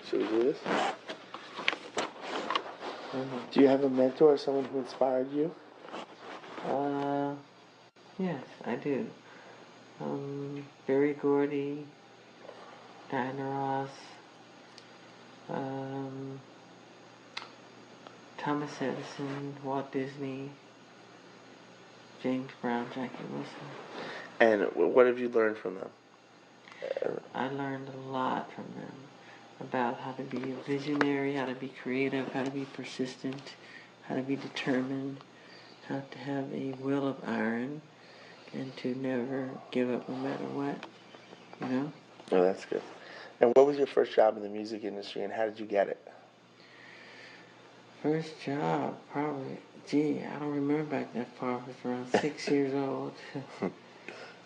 Should we do this? Do you have a mentor or someone who inspired you? Yes, I do. Barry Gordy, Diana Ross, Thomas Edison, Walt Disney, James Brown, Jackie Wilson. And what have you learned from them? I learned a lot from them about how to be a visionary, how to be creative, how to be persistent, how to be determined, how to have a will of iron, and to never give up no matter what, you know? Oh, that's good. And what was your first job in the music industry, and how did you get it? First job, probably, I don't remember back that far. I was around 6 years old.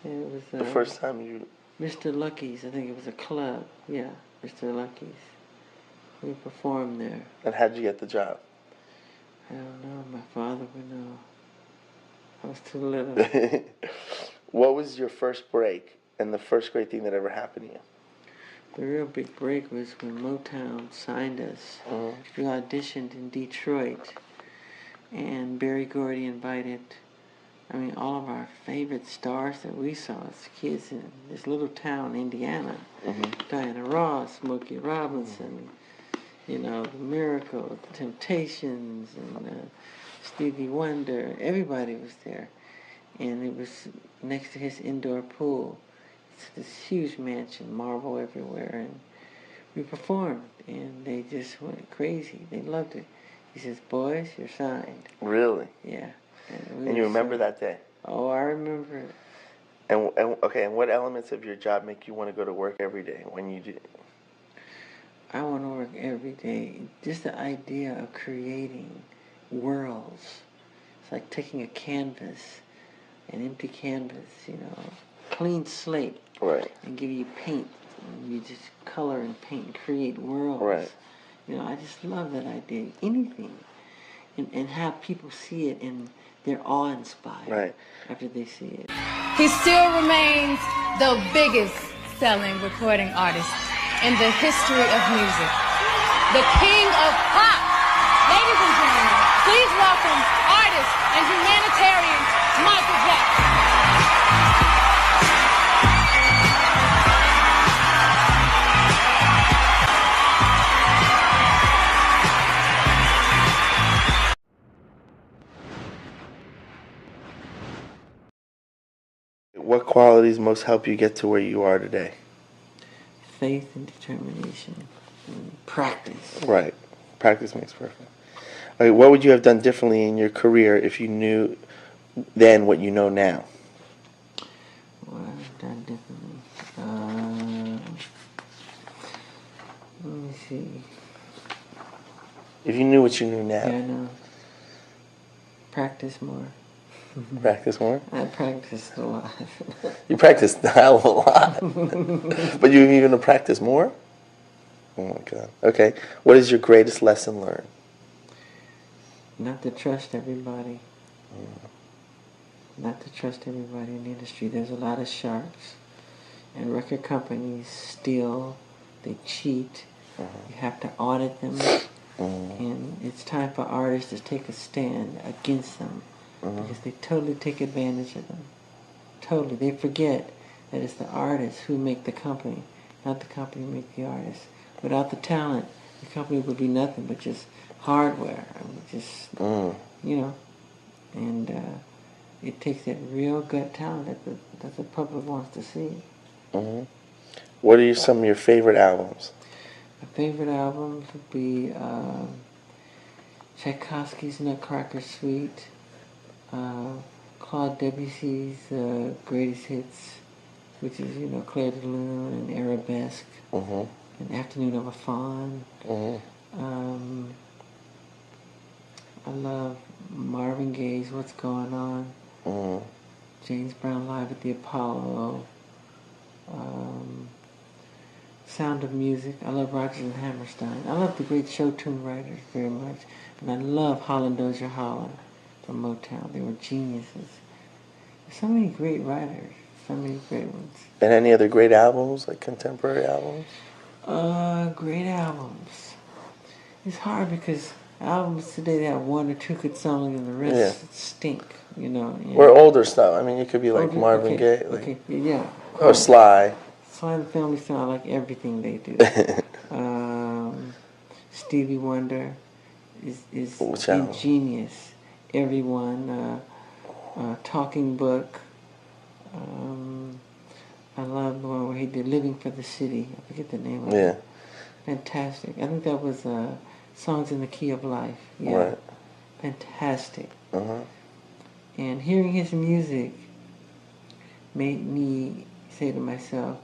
It was The first time you... Mr. Lucky's, I think it was a club. Yeah, Mr. Lucky's. We performed there. And how did you get the job? I don't know. My father would know. I was too little. What was your first break and the first great thing that ever happened to you? The real big break was when Motown signed us. We auditioned in Detroit, and Barry Gordy invited, all of our favorite stars that we saw as kids in this little town, Indiana. Diana Ross, Smokey Robinson, the Miracles, the Temptations, and Stevie Wonder. Everybody was there. And it was next to his indoor pool. It's this huge mansion, marble everywhere. And we performed, and they just went crazy. They loved it. He says, "Boys, you're signed." Really? Yeah. And you remember that day? Oh, I remember it. And what elements of your job make you want to go to work every day when you do? I want to work every day. Just the idea of creating worlds. It's like taking a canvas, an empty canvas, clean slate. Right. And give you paint. And you just color and paint and create worlds. Right. I just love that idea. Anything. And have people see it and they're awe-inspired after they see it. He still remains the biggest selling recording artist in the history of music. The king of pop. Ladies and gentlemen, please welcome artist and humanitarian Michael Jackson. What qualities most help you get to where you are today? Faith and determination and practice. Right. Practice makes perfect. Okay, what would you have done differently in your career if you knew then what you know now? What I've done differently? Let me see. If you knew what you knew now. Yeah, I know. Practice more. Practice more? I practiced a lot. You practiced a hell of a lot. But you're going to practice more? Oh my God. Okay. What is your greatest lesson learned? Not to trust everybody. Not to trust everybody in the industry. There's a lot of sharks. And record companies steal. They cheat. You have to audit them. And it's time for artists to take a stand against them. Because they totally take advantage of them. Totally. They forget that it's the artists who make the company, not the company who make the artists. Without the talent, the company would be nothing but just hardware. And it takes that real good talent that the public wants to see. What are some of your favorite albums? My favorite albums would be Tchaikovsky's Nutcracker Suite, Claude Debussy's Greatest Hits, which is, Clair de Lune and Arabesque, and Afternoon of a Faun. I love Marvin Gaye's What's Going On, James Brown Live at the Apollo, Sound of Music. I love Rodgers and Hammerstein. I love the great show tune writers very much. And I love Holland Dozier Holland from Motown. They were geniuses. There's so many great writers. So many great ones. And any other great albums, like contemporary albums? Great albums. It's hard because albums today they have one or two good songs and the rest stink. You know. Yeah. Or older stuff. I mean, you could be like Marvin okay, Gaye, like, okay, yeah. or Sly. Sly and the Family Stone, I like everything they do. Stevie Wonder is ingenious. Everyone, Talking Book. I love the one where he did Living for the City. I forget the name of it. Yeah. Fantastic. I think that was Songs in the Key of Life. Yeah. Right. Fantastic. Uh-huh. And hearing his music made me say to myself,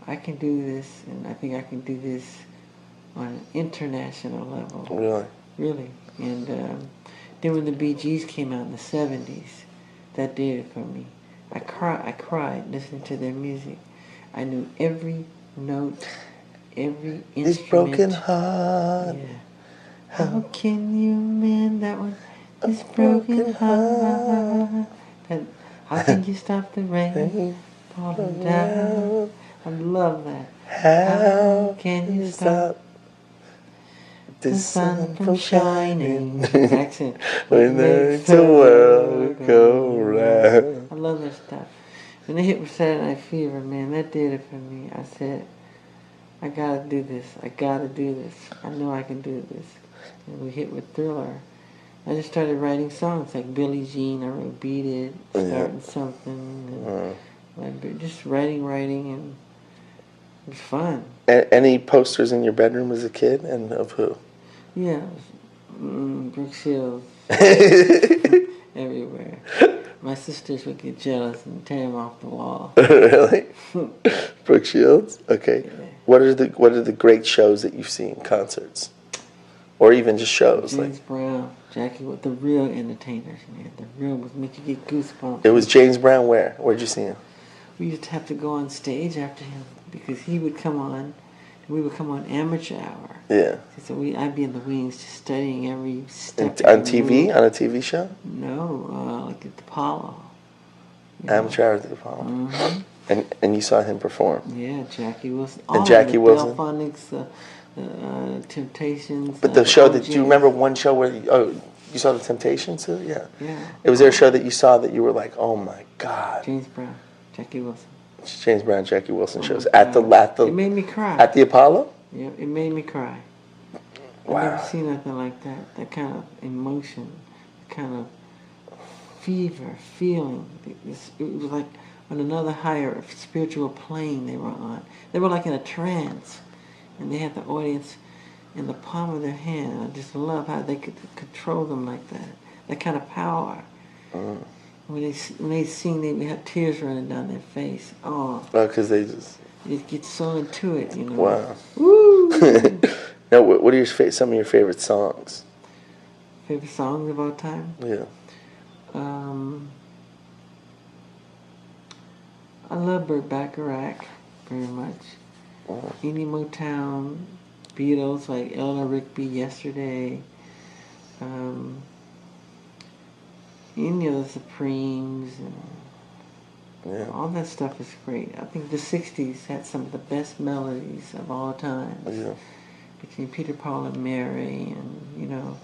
I can do this, and I think I can do this on an international level. Really? Really. And then when the Bee Gees came out in the 70s, that did it for me. I cried listening to their music. I knew every note, every instrument. This broken heart. Yeah. How can you mend that one? This broken heart. How can you stop the rain falling down? I love that. How can you stop the sun from shining? Accent. When makes the world go round. I love that stuff. When they hit with Saturday Night Fever, man, that did it for me. I said, I gotta do this. I gotta do this. I know I can do this. And we hit with Thriller. I just started writing songs like Billie Jean. I wrote Beat It, Starting Something. And just writing, and it was fun. Any posters in your bedroom as a kid, and of who? Yeah, Brooke Shields. Everywhere. My sisters would get jealous and tear them off the wall. Really? Brooke Shields? Okay. Yeah. What are the great shows that you've seen, concerts? Or even just shows? James Brown, Jackie, with the real entertainers, man. The real would make you get goosebumps. It was James Brown where? Where'd you see him? We used to have to go on stage after him because he would come on, and we would come on amateur hour. Yeah. So I'd be in the wings just studying every step. On TV? Move. On a TV show? No, like at the Apollo. Amateur hour at the Apollo. Mm-hmm. And you saw him perform? Yeah, Jackie Wilson. And Jackie Wilson? Delphonics, Temptations. But the show that, do you remember one show where, you saw the Temptations too? Yeah. Yeah. Was there a show that you saw that you were like, oh my God? James Brown, Jackie Wilson. James Brown, Jackie Wilson shows at the. It made me cry. At the Apollo? Yeah, it made me cry. Wow. I've never seen nothing like that. That kind of emotion, that kind of fever, feeling. It was like on another higher spiritual plane they were on. They were like in a trance, and they had the audience in the palm of their hand. I just love how they could control them like that. That kind of power. When they sing, they have tears running down their face. Oh, because they just get so into it, you know. Wow. Woo! Now, what are some of your favorite songs? Favorite songs of all time? Yeah. I love Burt Bacharach very much. Any Motown, Beatles like Eleanor Rigby, Yesterday. Any of the Supremes, and all that stuff is great. I think the 60s had some of the best melodies of all time. Yeah. Between Peter, Paul, and Mary, and,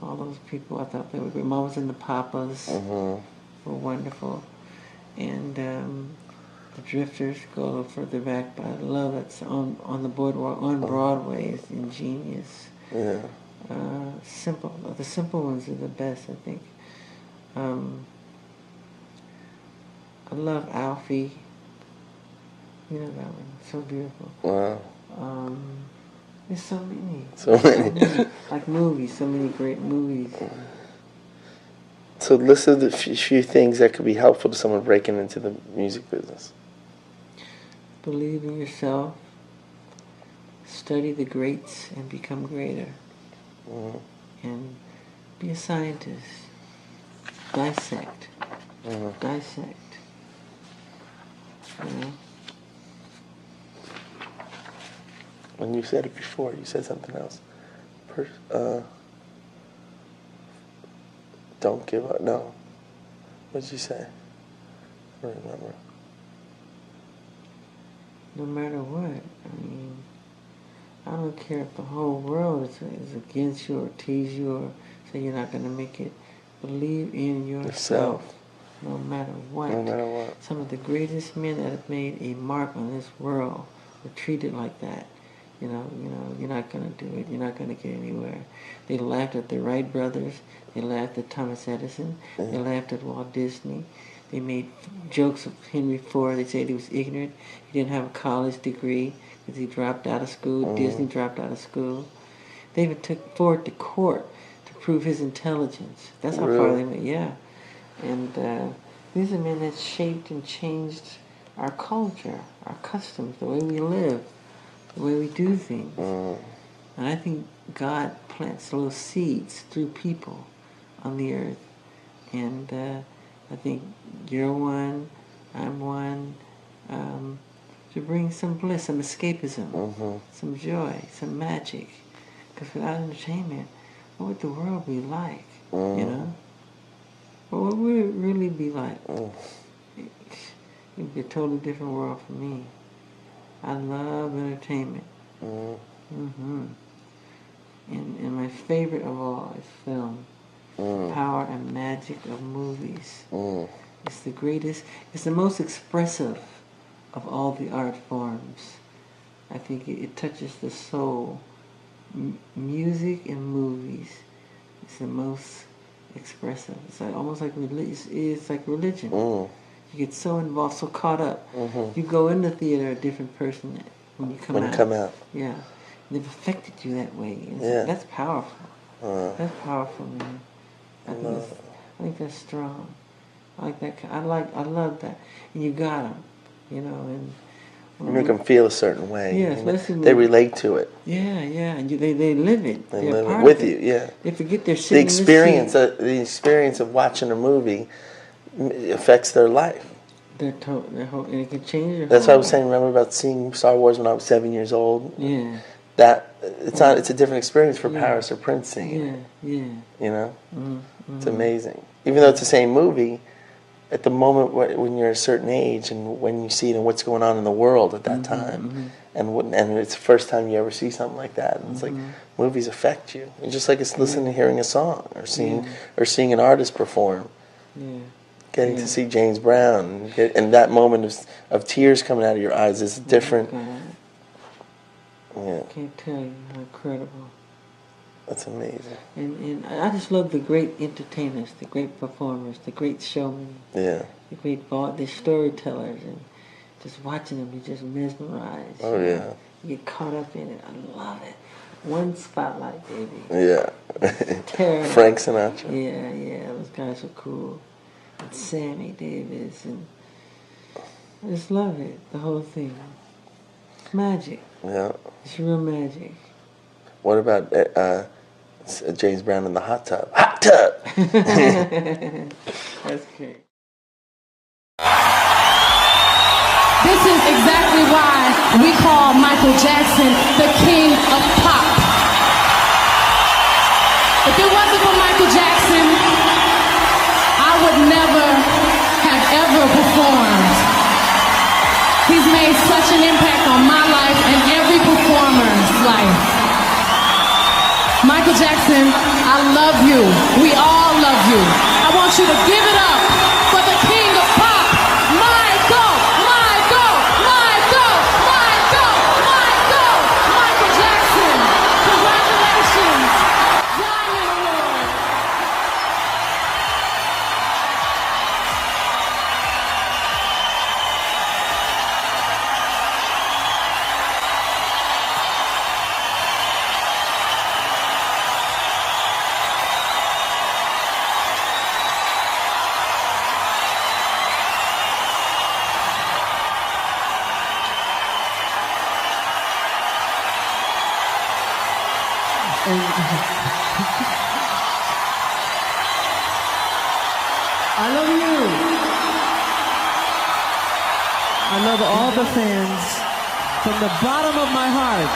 all those people, I thought they were great. Mamas and the Papas were wonderful. And the Drifters go a little further back, but I love that song on the boardwalk, on Broadway, is ingenious. Yeah. Simple. The simple ones are the best, I think. I love Alfie. You know that one. So beautiful. Wow. There's so many. So many. Like movies, so many great movies. So list the few things that could be helpful to someone breaking into the music business. Believe in yourself. Study the greats and become greater. And be a scientist. Dissect. Dissect. When you said it before, you said something else. Don't give up. No. What did you say? I don't remember. no matter what. I mean, I don't care if the whole world is against you or tease you or say you're not going to make it. Believe in yourself. No matter what. No matter what. Some of the greatest men that have made a mark on this world were treated like that. You know, you're not going to do it. You're not going to get anywhere. They laughed at the Wright brothers. They laughed at Thomas Edison. They laughed at Walt Disney. They made jokes of Henry Ford. They said he was ignorant. He didn't have a college degree because he dropped out of school. Disney dropped out of school. They even took Ford to court to prove his intelligence. That's how far they went. Yeah. And these are men that shaped and changed our culture, our customs, the way we live, the way we do things. And I think God plants little seeds through people on the earth. And I think you're one, I'm one, to bring some bliss, some escapism, some joy, some magic. Because without entertainment, what would the world be like, you know? What would it really be like? It would be a totally different world for me. I love entertainment. And my favorite of all is film. The power and magic of movies. It's the greatest, it's the most expressive of all the art forms. I think it touches the soul. Music and movies is the most expressive. It's like, almost like it's like religion. You get so involved, so caught up. You go in the theater a different person when you come out. Yeah. They've affected you that way. That's powerful. That's powerful, man. I think that's strong. I like that. I love that. And you got them, you know. And you make them feel a certain way. Yeah, especially they relate to it. Yeah, and they live it. They live it with you. Yeah. They forget their the experience. The experience of watching a movie affects their life. Their whole, and it can change your. That's what I was saying. Remember about seeing Star Wars when I was 7 years old? Yeah. That it's not. It's a different experience for Paris or Prince seeing it. Yeah. You know, it's amazing. Even though it's the same movie, at the moment when you're a certain age and when you see it and what's going on in the world at that time, and it's the first time you ever see something like that, and it's like movies affect you. It's just like it's listening to hearing a song or seeing an artist perform. Yeah. Getting to see James Brown and that moment of tears coming out of your eyes is different. I can't tell you how incredible. That's amazing. And I just love the great entertainers, the great performers, the great showmen. Yeah. The storytellers, and just watching them, you just mesmerized. Oh, yeah. You get caught up in it. I love it. One spotlight, baby. Yeah. Terrible. Frank Sinatra. Yeah, those guys are cool. And Sammy Davis, and I just love it, the whole thing. It's magic. Yeah. It's real magic. What about James Brown in the hot tub? Hot tub! That's great. This is exactly why we call Michael Jackson the king of pop. If it wasn't for Michael Jackson, I would never have ever performed. He's made such an impact on my life and every performer's life. Michael Jackson, I love you. We all love you. I want you to give it up for the king of pop, Michael Jackson. Congratulations. Diamond Award. I love you. I love all the fans from the bottom of my heart.